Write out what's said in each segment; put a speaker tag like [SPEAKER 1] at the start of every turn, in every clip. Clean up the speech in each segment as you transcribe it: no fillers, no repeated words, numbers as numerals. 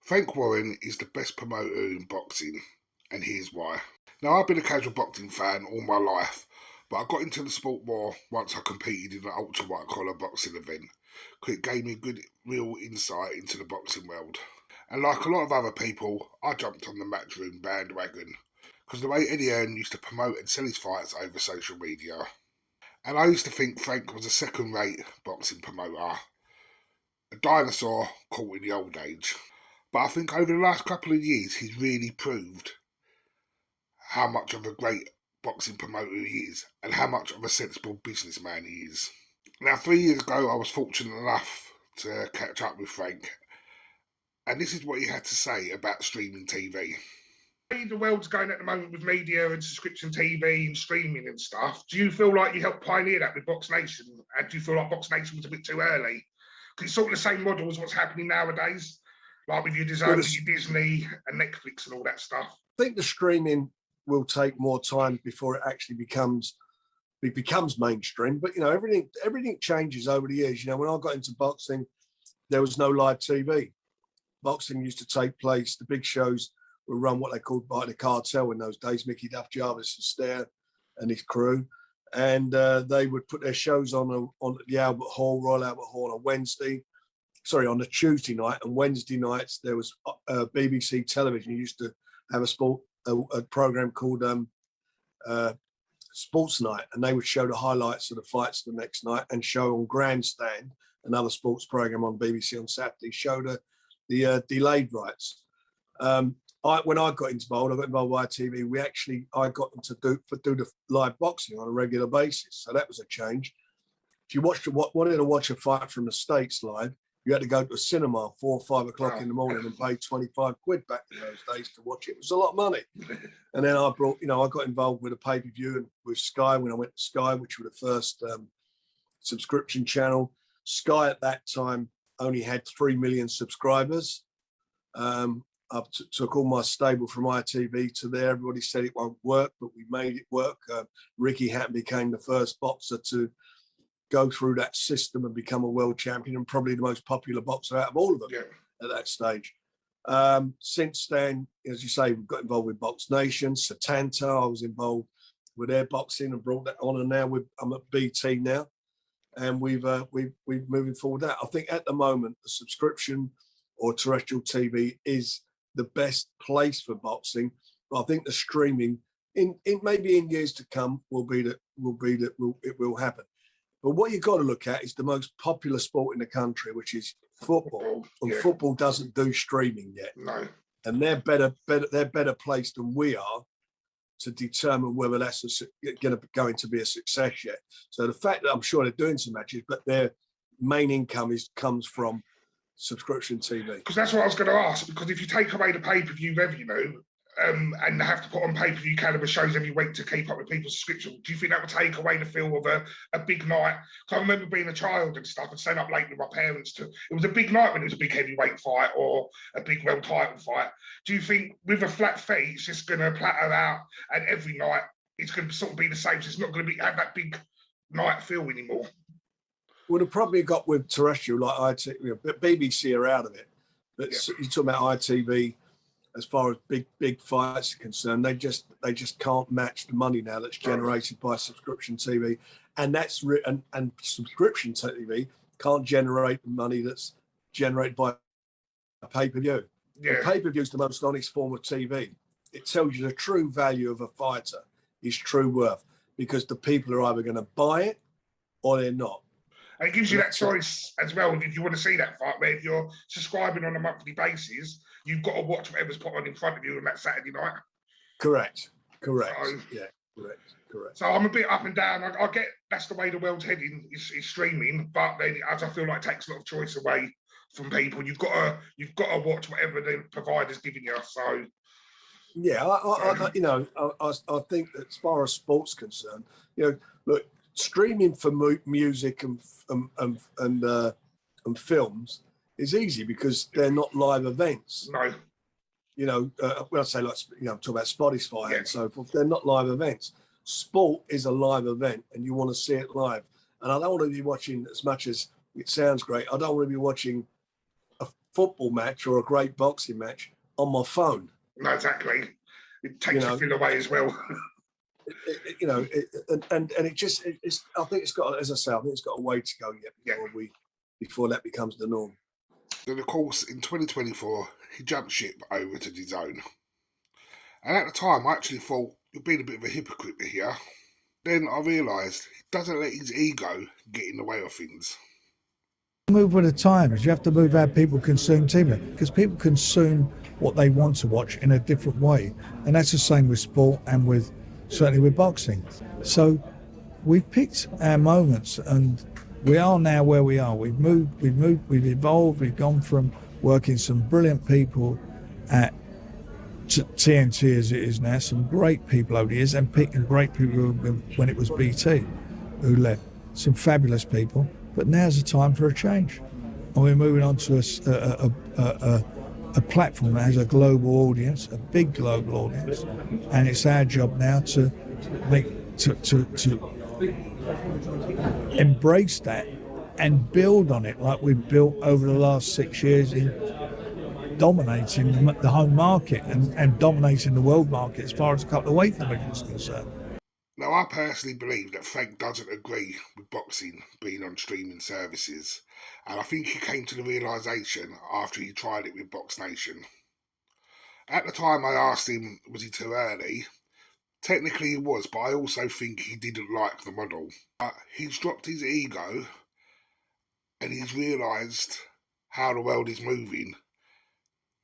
[SPEAKER 1] Frank Warren is the best promoter in boxing, and here's why. Now, I've been a casual boxing fan all my life, but I got into the sport more once I competed in an ultra white collar boxing event, because it gave me good, real insight into the boxing world. And like a lot of other people, I jumped on the matchroom bandwagon, because the way Eddie Hearn used to promote and sell his fights over social media. And I used to think Frank was a second rate boxing promoter, a dinosaur caught in the old age. But I think over the last couple of years, he's really proved how much of a great boxing promoter he is and how much of a sensible businessman he is. Now, 3 years ago, I was fortunate enough to catch up with Frank, and this is what he had to say about streaming TV. The world's going at the moment with media and subscription TV and streaming and stuff. Do you feel like you helped pioneer that with Box Nation? And do you feel like Box Nation was a bit too early? Because it's sort of the same model as what's happening nowadays, like with your DAZN, your Disney and Netflix and all that stuff.
[SPEAKER 2] I think the streaming will take more time before it actually becomes mainstream. But, you know, everything changes over the years. You know, when I got into boxing, there was no live TV. Boxing used to take place, the big shows were run what they called by the cartel in those days, Mickey Duff Jarvis and Stair and his crew. And they would put their shows on the Albert Hall, Royal Albert Hall on a Tuesday night. And Wednesday nights, there was BBC television. You used to have a program called Sports Night, and they would show the highlights of the fights the next night and show on Grandstand, another sports program on BBC on Saturday, show the delayed rights. When I got involved with ITV. I got them to do the live boxing on a regular basis. So that was a change. If you wanted to watch a fight from the States live, you had to go to a cinema 4 or 5 o'clock in the morning and pay 25 quid back in those days to watch it. It was a lot of money. And then I got involved with a pay-per-view and with Sky when I went to Sky, which were the first subscription channel. Sky at that time only had 3 million subscribers. I took all my stable from ITV to there. Everybody said it won't work, but we made it work. Ricky Hatton became the first boxer to go through that system and become a world champion, and probably the most popular boxer out of all of them at that stage. Since then, as you say, we've got involved with Box Nation, Satanta. I was involved with their boxing and brought that on, and now I'm at BT now, and we've moving forward that. I think at the moment, the subscription or terrestrial TV is the best place for boxing, but I think the streaming in maybe in years to come it will happen. But what you've got to look at is the most popular sport in the country, which is football. And football doesn't do streaming yet. No. And they're better placed than we are to determine whether that's going to be a success yet. So the fact that I'm sure they're doing some matches, but their main income comes from subscription TV.
[SPEAKER 1] Because that's what I was going to ask, because if you take away the pay-per-view revenue and have to put on pay-per-view caliber shows every week to keep up with people's subscription, do you think that would take away the feel of a big night? Because I remember being a child and stuff and staying up late with my parents. It was a big night when it was a big heavyweight fight or a big world title fight. Do you think with a flat fee, it's just going to plateau out and every night it's going to sort of be the same, so it's not going to have that big night feel anymore?
[SPEAKER 2] Would have probably got with terrestrial, like ITV, but BBC are out of it. But you talk about ITV, as far as big fights are concerned, they just can't match the money now that's generated by subscription TV, and and subscription TV can't generate the money that's generated by a pay-per-view. Yeah. Pay-per-view is the most honest form of TV. It tells you the true value of a fighter, his true worth, because the people are either going to buy it or they're not.
[SPEAKER 1] And it gives you that choice as well. If you want to see that fight, where if you're subscribing on a monthly basis, you've got to watch whatever's put on in front of you on that Saturday night.
[SPEAKER 2] Correct. So,
[SPEAKER 1] correct. So I'm a bit up and down. I get that's the way the world's heading is streaming, but then as I feel like it takes a lot of choice away from people. You've got to watch whatever the provider's giving you. So
[SPEAKER 2] yeah, I think that as far as sports concerned, look. Streaming for music and films is easy because they're not live events. No. When I say I'm talking about Spotify and so forth, they're not live events. Sport is a live event and you want to see it live. And I don't want to be watching, as much as it sounds great, I don't want to be watching football match or a great boxing match on my phone.
[SPEAKER 1] No, exactly. It takes the feel away as well.
[SPEAKER 2] And it's. I think it's got, as I say, I think it's got a way to go yet before that becomes the norm.
[SPEAKER 1] Then, of course, in 2024, he jumped ship over to DAZN. And at the time, I actually thought, you're being a bit of a hypocrite here. Then I realised he doesn't let his ego get in the way of things.
[SPEAKER 3] Move with the times. You have to move how people consume TV, because people consume what they want to watch in a different way, and that's the same with sport and certainly with boxing. So we've picked our moments, and we are now where we are. We've evolved. We've gone from working some brilliant people at TNT as it is now, some great people over the years, and picking great people when it was BT who left, some fabulous people. But now's the time for a change, and we're moving on to a platform that has a global audience, a big global audience, and it's our job now to embrace that and build on it like we've built over the last 6 years in dominating the home market and dominating the world market as far as a couple of weight divisions is concerned.
[SPEAKER 1] Now, I personally believe that Frank doesn't agree with boxing being on streaming services, and I think he came to the realisation after he tried it with Box Nation. At the time I asked him, was he too early? Technically he was, but I also think he didn't like the model. But he's dropped his ego, and he's realised how the world is moving,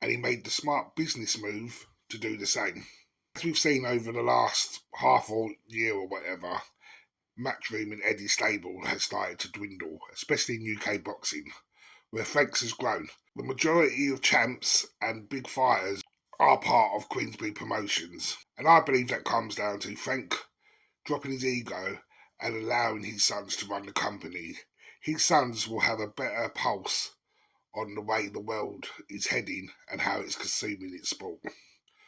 [SPEAKER 1] and he made the smart business move to do the same. As we've seen over the last half or year or whatever, Matchroom and Eddie's stable has started to dwindle, especially in UK boxing, where Frank's has grown. The majority of champs and big fighters are part of Queensberry Promotions, and I believe that comes down to Frank dropping his ego and allowing his sons to run the company. His sons will have a better pulse on the way the world is heading and how it's consuming its sport.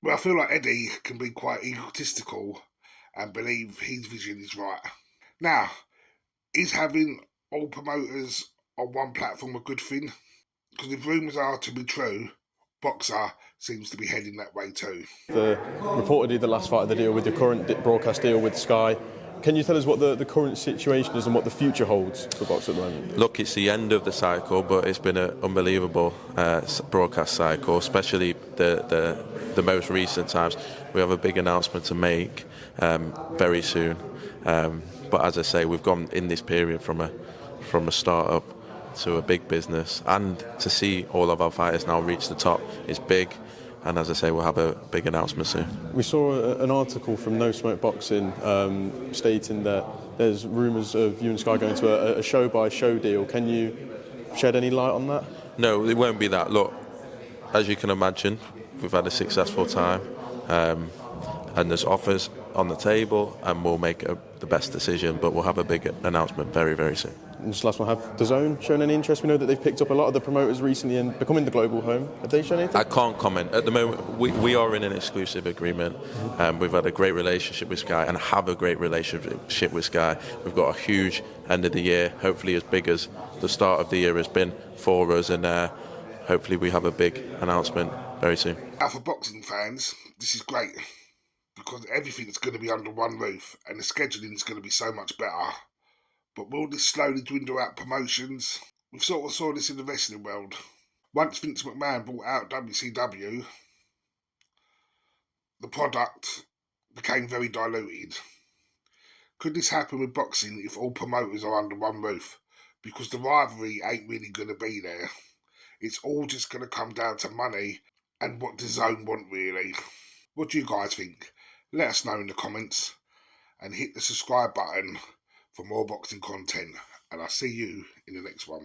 [SPEAKER 1] Well, I feel like Eddie can be quite egotistical and believe his vision is right. Now, is having all promoters on one platform a good thing? Because if rumours are to be true, Boxer seems to be heading that way too.
[SPEAKER 4] Reportedly the last fight of the deal with the current broadcast deal with Sky. Can you tell us what the current situation is and what the future holds for Boxer at the moment?
[SPEAKER 5] Look, it's the end of the cycle, but it's been an unbelievable broadcast cycle, especially the most recent times. We have a big announcement to make very soon. But as I say, we've gone in this period from a start-up to a big business, and to see all of our fighters now reach the top is big. And as I say, we'll have a big announcement soon.
[SPEAKER 4] We saw an article from No Smoke Boxing stating that there's rumours of you and Sky going to a show-by-show deal. Can you shed any light on that?
[SPEAKER 5] No, it won't be that. Look, as you can imagine, we've had a successful time, and there's offers on the table, and we'll make the best decision, but we'll have a big announcement very, very soon.
[SPEAKER 4] And just last one, have DAZN shown any interest? We know that they've picked up a lot of the promoters recently and becoming the global home. Have they shown anything?
[SPEAKER 5] I can't comment. At the moment, we are in an exclusive agreement. We've had a great relationship with Sky and have a great relationship with Sky. We've got a huge end of the year, hopefully as big as the start of the year has been for us, and hopefully we have a big announcement very soon.
[SPEAKER 1] Now, for boxing fans, this is great, because everything's going to be under one roof and the scheduling is going to be so much better. But will this slowly dwindle out promotions? We've sort of saw this in the wrestling world. Once Vince McMahon brought out WCW, the product became very diluted. Could this happen with boxing if all promoters are under one roof? Because the rivalry ain't really going to be there. It's all just going to come down to money and what DAZN want, really. What do you guys think? Let us know in the comments, and hit the subscribe button for more boxing content, and I'll see you in the next one.